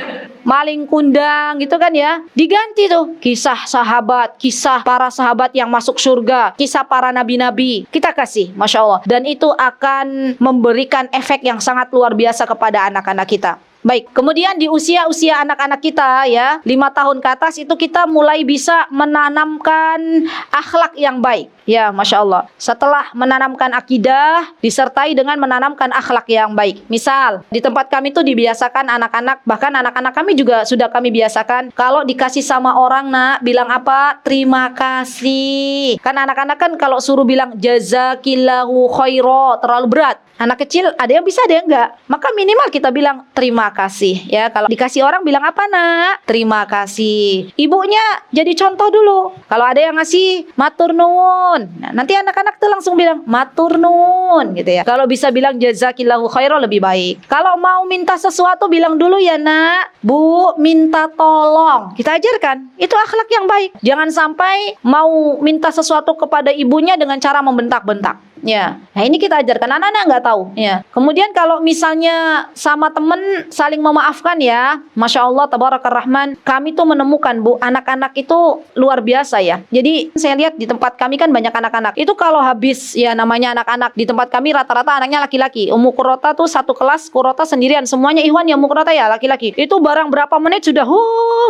maling kundang gitu kan ya. Diganti tuh kisah sahabat, kisah para sahabat yang masuk surga, kisah para nabi-nabi. Kita kasih, Masya Allah. Dan itu akan memberikan efek yang sangat luar biasa kepada anak-anak kita. Baik, kemudian di usia-usia anak-anak kita ya, 5 tahun ke atas itu kita mulai bisa menanamkan akhlak yang baik. Ya, Masya Allah. Setelah menanamkan akidah, disertai dengan menanamkan akhlak yang baik. Misal, di tempat kami itu dibiasakan anak-anak, bahkan anak-anak kami juga sudah kami biasakan, kalau dikasih sama orang, nak, bilang apa? Terima kasih. Kan anak-anak kan kalau suruh bilang jazakillahu khairo, terlalu berat. Anak kecil ada yang bisa, ada yang enggak. Maka minimal kita bilang terima kasih. Ya, kalau dikasih orang bilang apa, nak? Terima kasih. Ibunya jadi contoh dulu. Kalau ada yang ngasih matur nuwun, nah, nanti anak-anak tuh langsung bilang matur nuwun gitu ya. Kalau bisa bilang jazakillahu khairan lebih baik. Kalau mau minta sesuatu bilang dulu ya, nak, Bu, minta tolong. Kita ajarkan. Itu akhlak yang baik. Jangan sampai mau minta sesuatu kepada ibunya dengan cara membentak-bentak. Ya, nah ini kita ajarkan, anak-anak nggak tahu. Ya, kemudian kalau misalnya sama temen saling memaafkan ya, Masya Allah, Tabarakar Rahman, kami tuh menemukan, Bu, anak-anak itu luar biasa ya. Jadi saya lihat di tempat kami kan banyak anak-anak. Itu kalau habis ya, namanya anak-anak di tempat kami rata-rata anaknya laki-laki. Ummu Qurrata tuh satu kelas, Qurrata sendirian, semuanya Ikhwan ya, Ummu Qurrata ya laki-laki. Itu barang berapa menit sudah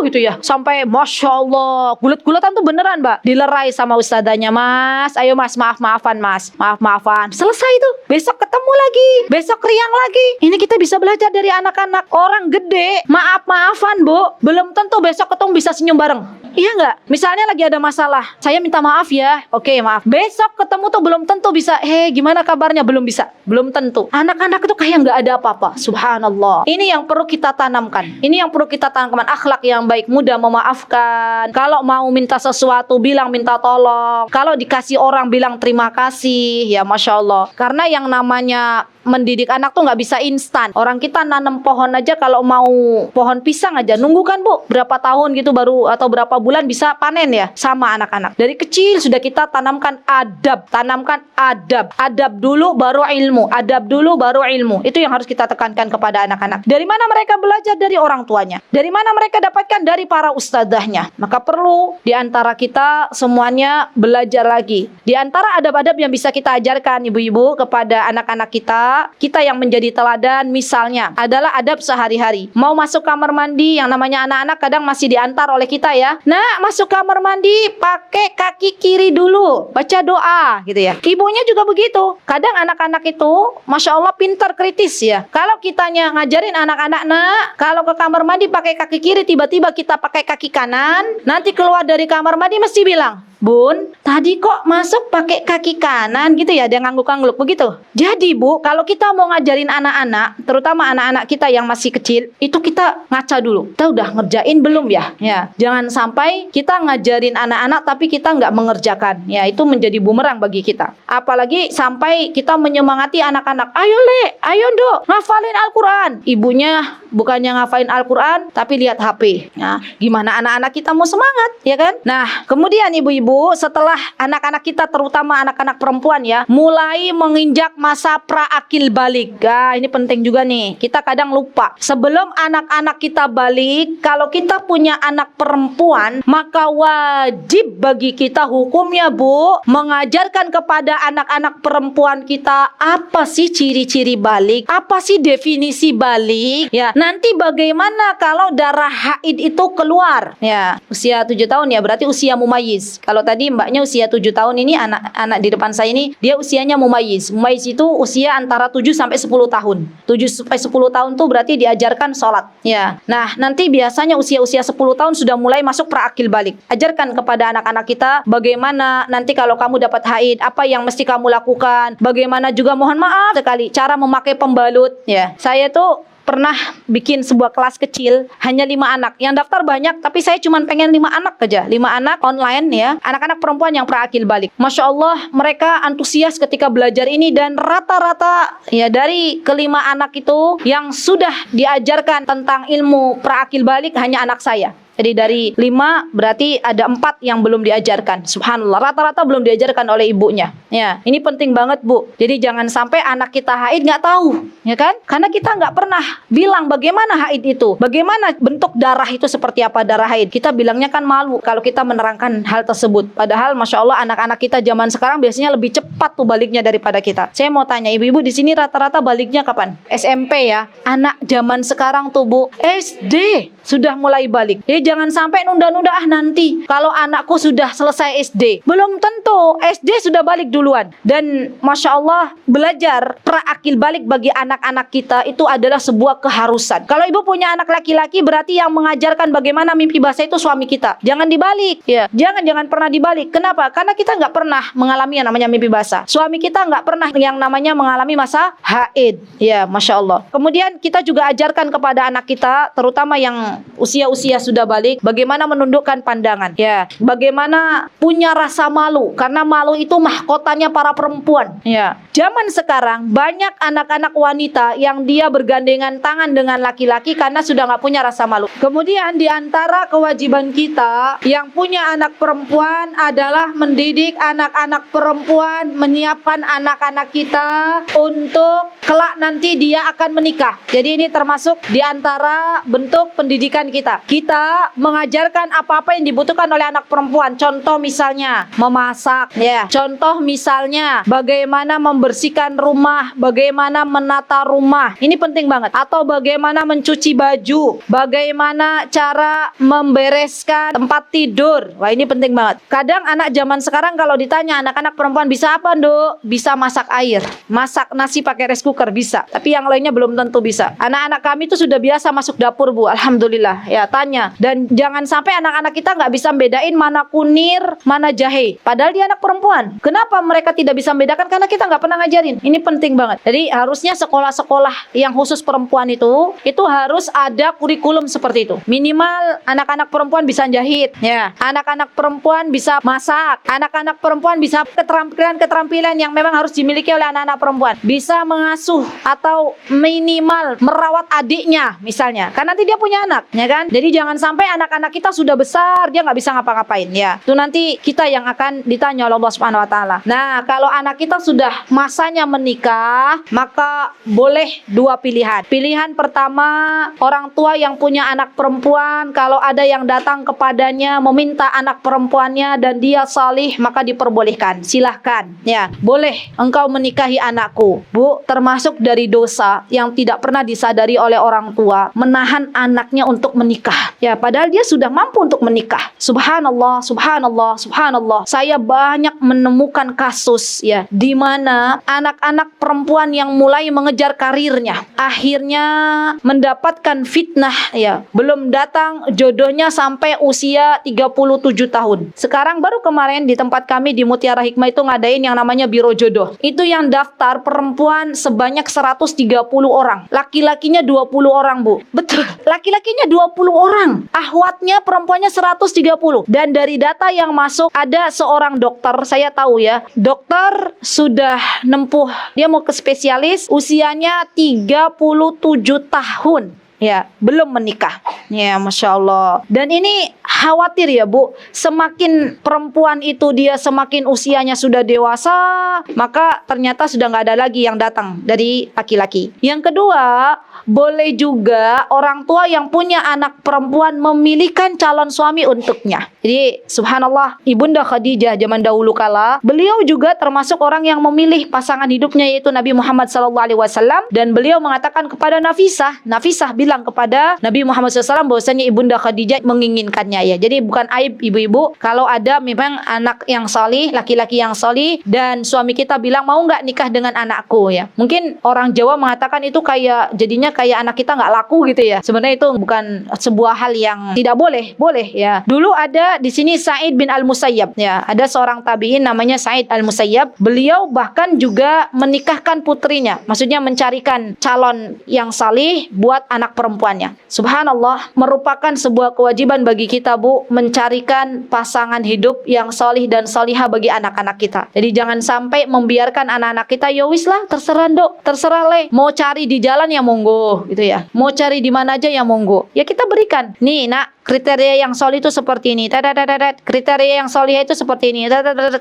gitu ya, sampai Masya Allah, gulet-guletan tuh beneran, Mbak. Dilerai sama ustadzanya, Mas, ayo Mas, maaf-maafan Mas, maafan. Selesai itu. Besok ketemu lagi. Besok riang lagi. Ini kita bisa belajar dari anak-anak. Orang gede, maaf-maafan, Bu. Belum tentu besok ketemu bisa senyum bareng. Iya nggak? Misalnya lagi ada masalah. Saya minta maaf ya. Oke, maaf. Besok ketemu tuh belum tentu bisa. Gimana kabarnya? Belum bisa. Belum tentu. Anak-anak itu kayak nggak ada apa-apa. Subhanallah. Ini yang perlu kita tanamkan. Ini yang perlu kita tanamkan. Akhlak yang baik, mudah memaafkan. Kalau mau minta sesuatu, bilang minta tolong. Kalau dikasih orang, bilang terima kasih. Ya, Masya Allah. Karena yang namanya mendidik anak tuh nggak bisa instan. Orang kita nanam pohon aja, kalau mau pohon pisang aja nunggu kan, Bu, berapa tahun gitu baru, atau berapa bulan bisa panen ya. Sama anak-anak. Dari kecil sudah kita tanamkan adab. Tanamkan adab. Adab dulu baru ilmu. Adab dulu baru ilmu. Itu yang harus kita tekankan kepada anak-anak. Dari mana mereka belajar? Dari orang tuanya. Dari mana mereka dapatkan? Dari para ustadzahnya. Maka perlu di antara kita semuanya belajar lagi. Di antara adab-adab yang bisa kita ajarkan ibu-ibu kepada anak-anak kita yang menjadi teladan misalnya adalah adab sehari-hari. Mau masuk kamar mandi, yang namanya anak-anak kadang masih diantar oleh kita ya. Nah, masuk kamar mandi pakai kaki kiri dulu, baca doa gitu ya. Ibunya juga begitu. Kadang anak-anak itu Masya Allah pintar kritis ya. Kalau kitanya ngajarin anak-anak, nak, kalau ke kamar mandi pakai kaki kiri, tiba-tiba kita pakai kaki kanan, nanti keluar dari kamar mandi mesti bilang, Bun, tadi kok masuk pakai kaki kanan gitu ya, dia ngangguk-ngangguk begitu. Jadi, Bu, kalau kita mau ngajarin anak-anak, terutama anak-anak kita yang masih kecil, itu kita ngaca dulu. Kita udah ngerjain belum ya? Ya, jangan sampai kita ngajarin anak-anak tapi kita nggak mengerjakan. Ya, itu menjadi bumerang bagi kita. Apalagi sampai kita menyemangati anak-anak, ayo Le, ayo Dok, ngafalin Al-Quran. Ibunya bukannya ngafalin Al-Quran, tapi lihat HP. Nah, gimana anak-anak kita mau semangat, ya kan? Nah, kemudian ibu-ibu, setelah anak-anak kita, terutama anak-anak perempuan ya, mulai menginjak masa pra-akil balik. Ini penting juga nih. Kita kadang lupa. Sebelum anak-anak kita balik, kalau kita punya anak perempuan, maka wajib bagi kita hukumnya, Bu, mengajarkan kepada anak-anak perempuan kita apa sih ciri-ciri balik, apa sih definisi balik. Ya, nanti bagaimana kalau darah haid itu keluar. Ya, usia 7 tahun ya, berarti usia mumayyiz. Kalau tadi mbaknya usia 7 tahun, ini anak di depan saya ini dia usianya mumayyiz. Mumayyiz itu usia antara 7 sampai 10 tahun. 7 sampai 10 tahun tuh berarti diajarkan sholat. Ya. Nah, nanti biasanya usia-usia 10 tahun sudah mulai masuk pra-akil balik. Ajarkan kepada anak-anak kita bagaimana nanti kalau kamu dapat haid, apa yang mesti kamu lakukan. Bagaimana juga, mohon maaf sekali, cara memakai pembalut. Ya. Saya tuh pernah bikin sebuah kelas kecil, hanya 5 anak. Yang daftar banyak, tapi saya cuma pengen 5 anak aja. 5 anak online ya. Anak-anak perempuan yang pra-akil balik. Masya Allah, mereka antusias ketika belajar ini. Dan rata-rata ya dari ke-5 anak itu yang sudah diajarkan tentang ilmu pra-akil balik hanya anak saya. Jadi dari 5 berarti ada 4 yang belum diajarkan. Subhanallah, rata-rata belum diajarkan oleh ibunya. Ya, ini penting banget, Bu. Jadi jangan sampai anak kita haid nggak tahu, ya kan? Karena kita nggak pernah bilang bagaimana haid itu, bagaimana bentuk darah itu seperti apa darah haid. Kita bilangnya kan malu kalau kita menerangkan hal tersebut. Padahal masya Allah anak-anak kita zaman sekarang biasanya lebih cepat tuh baliknya daripada kita. Saya mau tanya ibu-ibu di sini rata-rata baliknya kapan? SMP ya. Anak zaman sekarang tuh Bu, SD sudah mulai balik. Jadi jangan sampai nunda-nunda nanti. Kalau anakku sudah selesai SD, belum tentu SD sudah balik duluan. Dan masya Allah belajar praakil balik bagi anak-anak kita itu adalah sebuah keharusan. Kalau ibu punya anak laki-laki berarti yang mengajarkan bagaimana mimpi basah itu suami kita. Jangan dibalik ya. Jangan pernah dibalik. Kenapa? Karena kita nggak pernah mengalami yang namanya mimpi basah. Suami kita nggak pernah yang namanya mengalami masa haid. Ya, masya Allah. Kemudian kita juga ajarkan kepada anak kita, terutama yang usia-usia sudah balik, bagaimana menundukkan pandangan. Ya, bagaimana punya rasa malu, karena malu itu mahkotanya para perempuan. Ya, zaman sekarang banyak anak-anak wanita yang dia bergandengan tangan dengan laki-laki karena sudah nggak punya rasa malu. Kemudian di antara kewajiban kita yang punya anak perempuan adalah mendidik anak-anak perempuan, menyiapkan anak-anak kita untuk kelak nanti dia akan menikah. Jadi ini termasuk di antara bentuk pendidikan kita. Kita mengajarkan apa-apa yang dibutuhkan oleh anak perempuan. Contoh misalnya memasak, ya. Contoh misalnya bagaimana membersihkan rumah, bagaimana menata rumah. Ini penting banget. Atau bagaimana mencuci baju, bagaimana cara membereskan tempat tidur. Wah, ini penting banget. Kadang anak zaman sekarang kalau ditanya anak-anak perempuan bisa apa, Nduk? Bisa masak air, masak nasi pakai rice cooker bisa. Tapi yang lainnya belum tentu bisa. Anak-anak kami itu sudah biasa masuk dapur, Bu. Alhamdulillah. Ya, tanya. Dan jangan sampai anak-anak kita nggak bisa bedain mana kunir, mana jahe. Padahal dia anak perempuan. Kenapa mereka tidak bisa membedakan? Karena kita nggak pernah ngajarin. Ini penting banget. Jadi harusnya sekolah-sekolah yang khusus perempuan itu harus ada kurikulum seperti itu. Minimal anak-anak perempuan bisa jahit. Ya, anak-anak perempuan bisa masak. Anak-anak perempuan bisa keterampilan yang memang harus dimiliki oleh anak-anak perempuan. Bisa mengasuh atau minimal merawat adiknya misalnya. Karena nanti dia punya anak, ya kan? Jadi jangan sampai anak-anak kita sudah besar dia nggak bisa ngapa-ngapain, ya. Itu nanti kita yang akan ditanya oleh Allah Subhanahu wa taala. Nah, kalau anak kita sudah masanya menikah, maka boleh 2 pilihan. Pilihan pertama, orang tua yang punya anak perempuan, kalau ada yang datang kepadanya meminta anak perempuannya dan dia salih, maka diperbolehkan. Silahkan, ya. Boleh engkau menikahi anakku. Bu, termasuk dari dosa yang tidak pernah disadari oleh orang tua, menahan anaknya untuk menikah. Ya, padahal dia sudah mampu untuk menikah. Subhanallah, subhanallah, subhanallah. Saya banyak menemukan kasus ya di mana anak-anak perempuan yang mulai mengejar karirnya akhirnya mendapatkan fitnah ya. Belum datang jodohnya sampai usia 37 tahun. Sekarang baru kemarin di tempat kami di Mutiara Hikmah itu ngadain yang namanya Biro Jodoh. Itu yang daftar perempuan sebanyak 130 orang. Laki-lakinya 20 orang, Bu. Betul. Laki-lakinya 20 orang. Ahwatnya perempuannya 130. Dan dari data yang masuk ada seorang dokter, saya tahu ya. Dokter sudah nempuh, dia mau ke spesialis, usianya 37 tahun. Ya, belum menikah. Ya, Masya Allah. Dan ini khawatir ya, Bu. Semakin perempuan itu dia semakin usianya sudah dewasa, maka ternyata sudah nggak ada lagi yang datang dari laki-laki. Yang kedua, boleh juga orang tua yang punya anak perempuan memilihkan calon suami untuknya. Jadi, subhanallah, Ibunda Khadijah zaman dahulu kala, beliau juga termasuk orang yang memilih pasangan hidupnya yaitu Nabi Muhammad SAW. Dan beliau mengatakan kepada Nafisah bilang kepada Nabi Muhammad SAW bahwasanya Ibunda Khadijah menginginkannya ya. Jadi bukan aib ibu-ibu kalau ada memang anak yang salih, laki-laki yang salih dan suami kita bilang mau nggak nikah dengan anakku ya. Mungkin orang Jawa mengatakan itu kayak jadinya kayak anak kita nggak laku gitu ya. Sebenarnya itu bukan sebuah hal yang tidak boleh ya. Dulu ada di sini Sa'id bin Al-Musayyab ya. Ada seorang tabi'in namanya Sa'id Al-Musayyab. Beliau bahkan juga menikahkan putrinya. Maksudnya mencarikan calon yang salih buat anak perempuannya. Subhanallah, merupakan sebuah kewajiban bagi kita, Bu, mencarikan pasangan hidup yang salih dan salihah bagi anak-anak kita. Jadi jangan sampai membiarkan anak-anak kita, ya wis lah, terserah Dok, terserah Le, mau cari di jalan ya monggo. monggo gitu ya. Mau cari di mana aja ya monggo. Ya kita berikan. Nih, Nak, kriteria yang solih itu seperti ini. Kriteria yang solih itu seperti ini.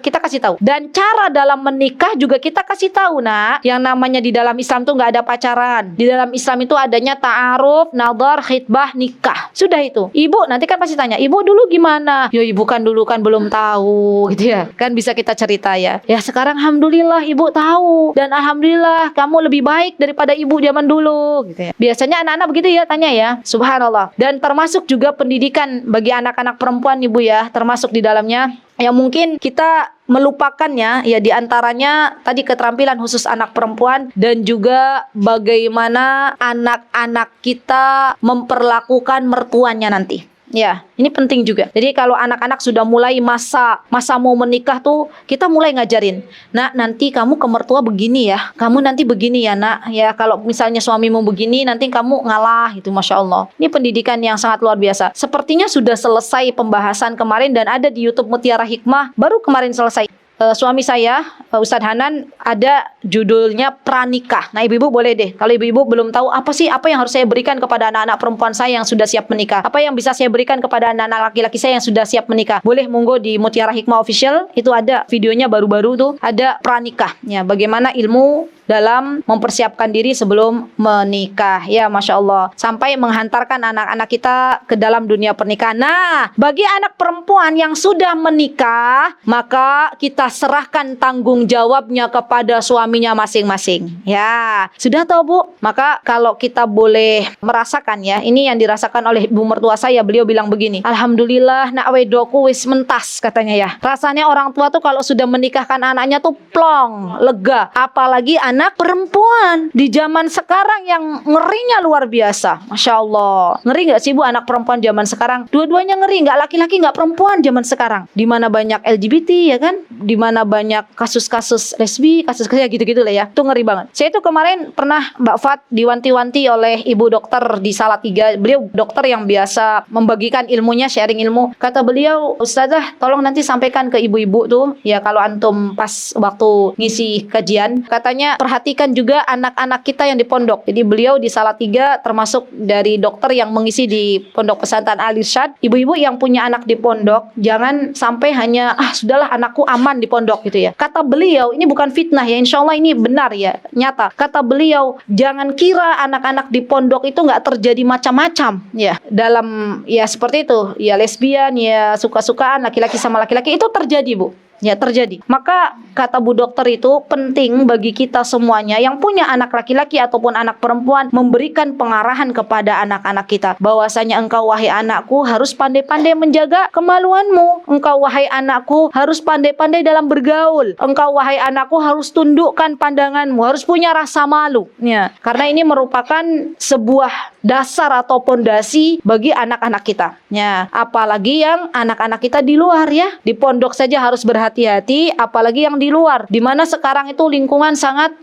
Kita kasih tahu. Dan cara dalam menikah juga kita kasih tahu, Nak. Yang namanya di dalam Islam tuh nggak ada pacaran. Di dalam Islam itu adanya ta'aruf, nadhar, khitbah, nikah. Sudah itu. Ibu nanti kan pasti tanya, ibu dulu gimana? Ya ibu kan dulu kan belum tahu gitu ya. Kan bisa kita cerita ya. Ya sekarang alhamdulillah ibu tahu. Dan alhamdulillah kamu lebih baik daripada ibu zaman dulu gitu ya. Biasanya anak-anak begitu ya tanya ya. Subhanallah. Dan termasuk juga pendidikan bagi anak-anak perempuan ibu ya. Termasuk di dalamnya yang mungkin kita melupakannya ya, diantaranya tadi keterampilan khusus anak perempuan dan juga bagaimana anak-anak kita memperlakukan mertuanya nanti. Ya, ini penting juga. Jadi kalau anak-anak sudah mulai masa mau menikah tuh, kita mulai ngajarin. Nak, nanti kamu ke mertua begini ya. Kamu nanti begini ya, Nak. Ya, kalau misalnya suamimu begini, nanti kamu ngalah gitu, Masya Allah. Ini pendidikan yang sangat luar biasa. Sepertinya sudah selesai pembahasan kemarin dan ada di YouTube Mutiara Hikmah. Baru kemarin selesai. Suami saya, Ustadz Hanan, ada judulnya pranikah. Nah, ibu-ibu boleh deh. Kalau ibu-ibu belum tahu apa yang harus saya berikan kepada anak-anak perempuan saya yang sudah siap menikah. Apa yang bisa saya berikan kepada anak-anak laki-laki saya yang sudah siap menikah. Boleh monggo di Mutiara Hikmah Official. Itu ada videonya baru-baru tuh. Ada pranikah. Ya, bagaimana ilmu dalam mempersiapkan diri sebelum menikah. Ya, Masya Allah. Sampai menghantarkan anak-anak kita ke dalam dunia pernikahan. Nah, bagi anak perempuan yang sudah menikah, maka kita serahkan tanggung jawabnya kepada suaminya masing-masing. Ya, sudah tahu Bu? Maka kalau kita boleh merasakan ya, ini yang dirasakan oleh ibu mertua saya, beliau bilang begini, alhamdulillah nak wedoku wis mentas katanya ya. Rasanya orang tua tuh kalau sudah menikahkan anaknya tuh plong, lega. Apalagi anak perempuan di zaman sekarang yang ngerinya luar biasa. Masya Allah. Ngeri gak sih Bu anak perempuan zaman sekarang? Dua-duanya ngeri, gak laki-laki gak perempuan zaman sekarang. Dimana banyak LGBT ya kan? Dimana banyak kasus-kasus lesbi, kasus-kasus gitu-gitu lah ya. Itu ngeri banget. Saya itu kemarin pernah Mbak Fat diwanti-wanti oleh ibu dokter di Salatiga. Beliau dokter yang biasa membagikan ilmunya, sharing ilmu. Kata beliau, Ustazah tolong nanti sampaikan ke ibu-ibu tuh ya, kalau antum pas waktu ngisi kajian, katanya perhatikan juga anak-anak kita yang di pondok. Jadi beliau di Salatiga termasuk dari dokter yang mengisi di Pondok Pesantren Al Irsyad. Ibu-ibu yang punya anak di pondok, jangan sampai hanya sudahlah anakku aman di pondok gitu ya. Kata beliau, ini bukan fitnah ya, insya Allah ini benar ya, nyata. Kata beliau, jangan kira anak-anak di pondok itu nggak terjadi macam-macam ya. Dalam ya seperti itu, ya lesbian, ya suka-sukaan laki-laki sama laki-laki itu terjadi Bu. Ya terjadi. Maka kata Bu Dokter itu penting bagi kita semuanya yang punya anak laki-laki ataupun anak perempuan memberikan pengarahan kepada anak-anak kita bahwasanya engkau wahai anakku harus pandai-pandai menjaga kemaluanmu. Engkau wahai anakku harus pandai-pandai dalam bergaul. Engkau wahai anakku harus tundukkan pandanganmu, harus punya rasa malu. Ya, karena ini merupakan sebuah dasar atau pondasi bagi anak-anak kita. Ya, apalagi yang anak-anak kita di luar ya. Di pondok saja harus berhati-hati, apalagi yang di luar, di mana sekarang itu lingkungan sangat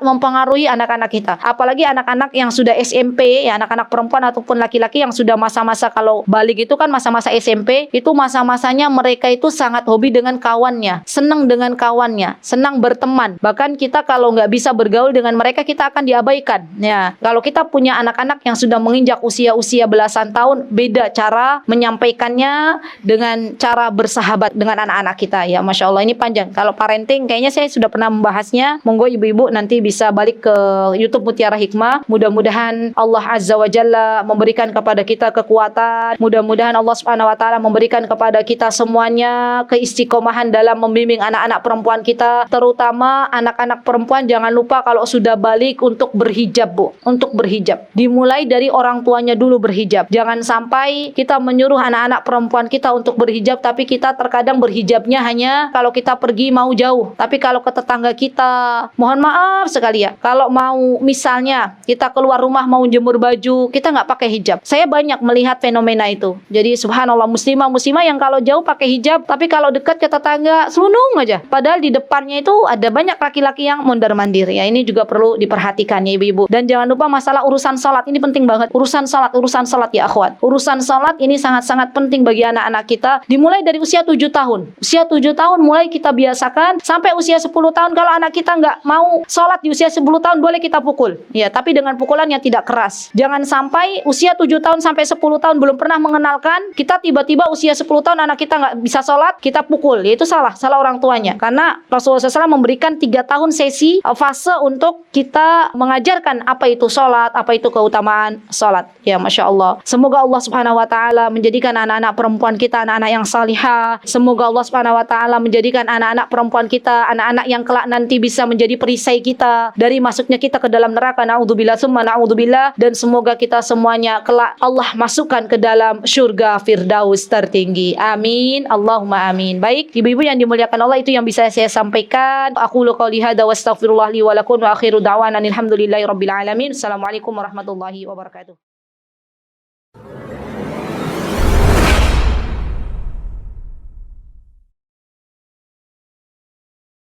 mempengaruhi anak-anak kita. Apalagi anak-anak yang sudah SMP, ya anak-anak perempuan ataupun laki-laki yang sudah masa-masa, kalau balik itu kan masa-masa SMP, itu masa-masanya mereka itu sangat hobi dengan kawannya, senang dengan kawannya, senang berteman. Bahkan kita kalau nggak bisa bergaul dengan mereka, kita akan diabaikan. Ya, kalau kita punya anak-anak yang sudah menginjak usia-usia belasan tahun, beda cara menyampaikannya dengan cara bersahabat dengan anak-anak kita. Ya, Masya Allah, ini panjang. Kalau parenting, kayaknya saya sudah pernah membahasnya. Monggo ibu-ibu nanti bisa balik ke YouTube Mutiara Hikmah. Mudah-mudahan Allah Azza wa Jalla memberikan kepada kita kekuatan. Mudah-mudahan Allah Subhanahu wa Ta'ala memberikan kepada kita semuanya keistiqomahan dalam membimbing anak-anak perempuan kita. Terutama anak-anak perempuan, jangan lupa kalau sudah balik untuk berhijab Bu. Untuk berhijab. Dimulai dari orang tuanya dulu berhijab. Jangan sampai kita menyuruh anak-anak perempuan kita untuk berhijab, tapi kita terkadang berhijabnya hanya kalau kita pergi mau jauh. Tapi kalau ke tetangga kita, mohon maaf sekali ya, kalau mau misalnya kita keluar rumah mau jemur baju, kita nggak pakai hijab. Saya banyak melihat fenomena itu. Jadi subhanallah, muslimah yang kalau jauh pakai hijab, tapi kalau dekat ke tetangga selunung aja. Padahal di depannya itu ada banyak laki-laki yang mondar-mandir. Ya, ini juga perlu diperhatikan ya ibu-ibu. Dan jangan lupa masalah urusan salat, ini penting banget. Urusan salat ya akhwat. Urusan salat ini sangat-sangat penting bagi anak-anak kita. Dimulai dari usia 7 tahun. Usia 7 tahun tahun mulai kita biasakan sampai usia 10 tahun. Kalau anak kita nggak mau sholat di usia 10 tahun, boleh kita pukul. Ya, tapi dengan pukulan yang tidak keras. Jangan sampai usia 7 tahun sampai 10 tahun belum pernah mengenalkan, kita tiba-tiba usia 10 tahun anak kita nggak bisa sholat, kita pukul. Ya, itu salah orang tuanya. Karena Rasulullah SAW memberikan 3 tahun sesi fase untuk kita mengajarkan apa itu sholat, apa itu keutamaan sholat. Ya, Masya Allah. Semoga Allah Subhanahu Wa Taala menjadikan anak-anak perempuan kita anak-anak yang salihah. Semoga Allah Subhanahu Wa Taala menjadikan anak-anak perempuan kita anak-anak yang kelak nanti bisa menjadi perisai kita dari masuknya kita ke dalam neraka. Na'udzubillah summa na'udzubillah. Dan semoga kita semuanya kelak Allah masukkan ke dalam syurga Firdaus tertinggi. Amin. Allahumma amin. Baik, ibu-ibu yang dimuliakan Allah, itu yang bisa saya sampaikan. Aqulu qouli hadza wa astaghfirullah li wa lakum wa akhiru da'wana alhamdulillahi rabbil alamin. Assalamualaikum warahmatullahi wabarakatuh.